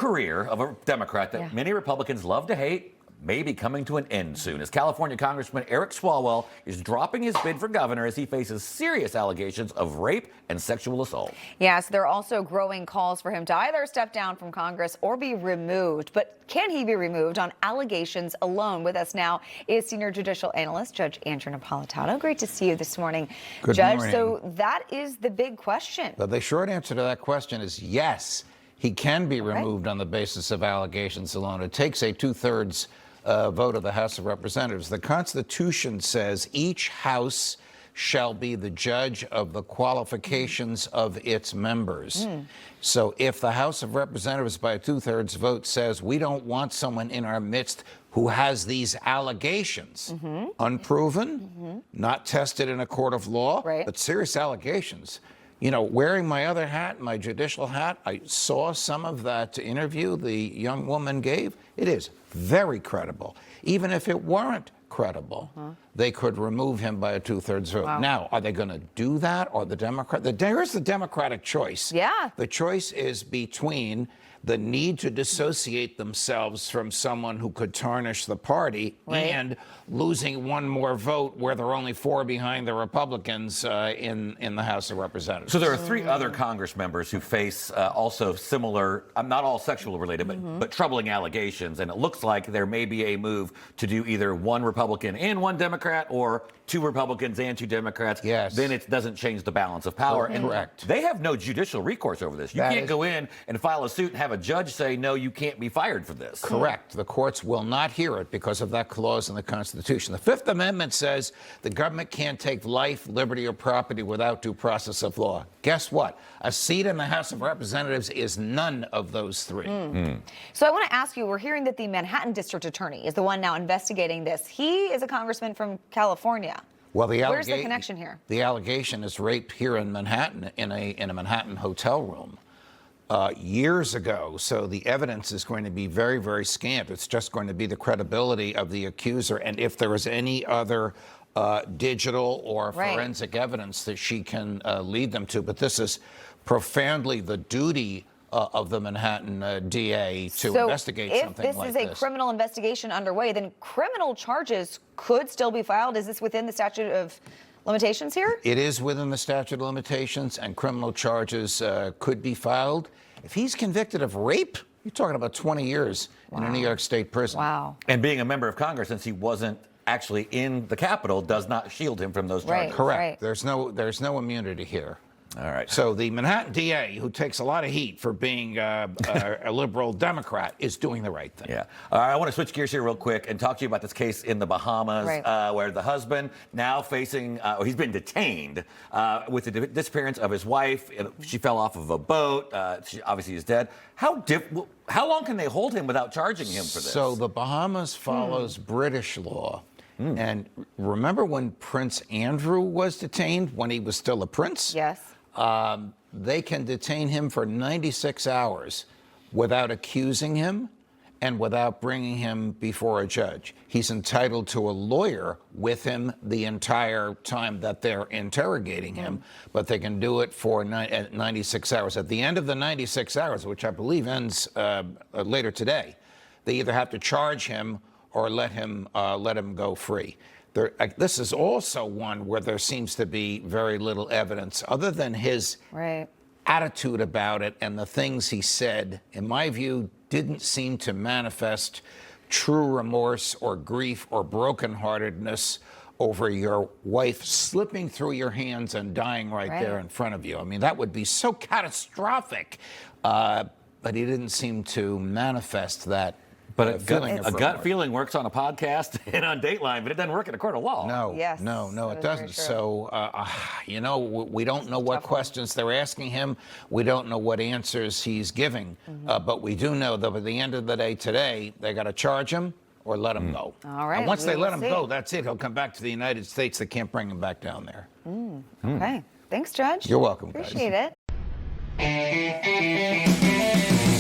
career of a Democrat that many Republicans love to hate may be coming to an end soon, as California Congressman Eric Swalwell is dropping his bid for governor as he faces serious allegations of rape and sexual assault. Yes, there are also growing calls for him to either step down from Congress or be removed. But can he be removed on allegations alone? With us now is senior judicial analyst Judge Andrew Napolitano. Great to see you this morning, Good Judge. morning. So that is the big question. But the short answer to that question is yes, he can be removed on the basis of allegations alone. It takes a two-thirds vote of the House of Representatives. The Constitution says each House shall be the judge of the qualifications of its members. So if the House of Representatives by a two-thirds vote says we don't want someone in our midst who has these allegations, unproven, not tested in a court of law, but serious allegations. You know, wearing my other hat, my judicial hat, I saw some of that interview the young woman gave. It is very credible. Even if it weren't credible, they could remove him by a two-thirds vote. Now, are they going to do that, or here's the Democratic choice. The choice is between the need to dissociate themselves from someone who could tarnish the party and losing one more vote where there are only 4 behind the Republicans in the House of Representatives. So there are 3 other Congress members who face also similar, not all sexual related, but troubling allegations. And it looks like there may be a move to do either 1 Republican and 1 Democrat, or 2 Republicans and 2 Democrats. Then it doesn't change the balance of power. And they have no judicial recourse over this. You can't go in and file a suit and have a judge say, no, you can't be fired for this. Correct. The courts will not hear it because of that clause in the Constitution. The Fifth Amendment says the government can't take life, liberty, or property without due process of law. Guess what? A seat in the House of Representatives is none of those 3. So I want to ask you, we're hearing that the Manhattan District Attorney is the one now investigating this. He is a congressman from California. Well, where's the connection here? The allegation is rape here in Manhattan, in a Manhattan hotel room. Years ago, so the evidence is going to be very, very scant. It's just going to be the credibility of the accuser, and if there is any other digital or forensic evidence that she can lead them to. But this is profoundly the duty of the Manhattan DA to investigate something like this. If this is a criminal investigation underway, then criminal charges could still be filed. Is this within the statute of limitations here? It is within the statute of limitations, and criminal charges could be filed. If he's convicted of rape, you're talking about 20 years in a New York State prison. And being a member of Congress, since he wasn't actually in the Capitol, does not shield him from those charges. Correct. There's no immunity here. All right. So the Manhattan DA, who takes a lot of heat for being a liberal Democrat, is doing the right thing. Yeah. I want to switch gears here real quick and talk to you about this case in the Bahamas, where the husband now facing, he's been detained with the disappearance of his wife. She fell off of a boat. She obviously is dead. How long can they hold him without charging him for this? So the Bahamas follows British law. And remember when Prince Andrew was detained, when he was still a prince? They can detain him for 96 hours without accusing him and without bringing him before a judge. He's entitled to a lawyer with him the entire time that they're interrogating him, but they can do it for 96 hours. At the end of the 96 hours, which I believe ends later today, they either have to charge him or let him go free. This is also one where there seems to be very little evidence other than his attitude about it, and the things he said, in my view, didn't seem to manifest true remorse or grief or brokenheartedness over your wife slipping through your hands and dying right there in front of you. I mean, that would be so catastrophic, but he didn't seem to manifest that. But a gut feeling works on a podcast and on Dateline, but it doesn't work in a court of law. No, it doesn't. So, you know, we don't know what questions they're asking him. We don't know what answers he's giving. But we do know that at the end of the day today, they got to charge him or let him go. All right. And once they let him go, that's it. He'll come back to the United States. They can't bring him back down there. Okay. Thanks, Judge. You're welcome, Appreciate guys. it.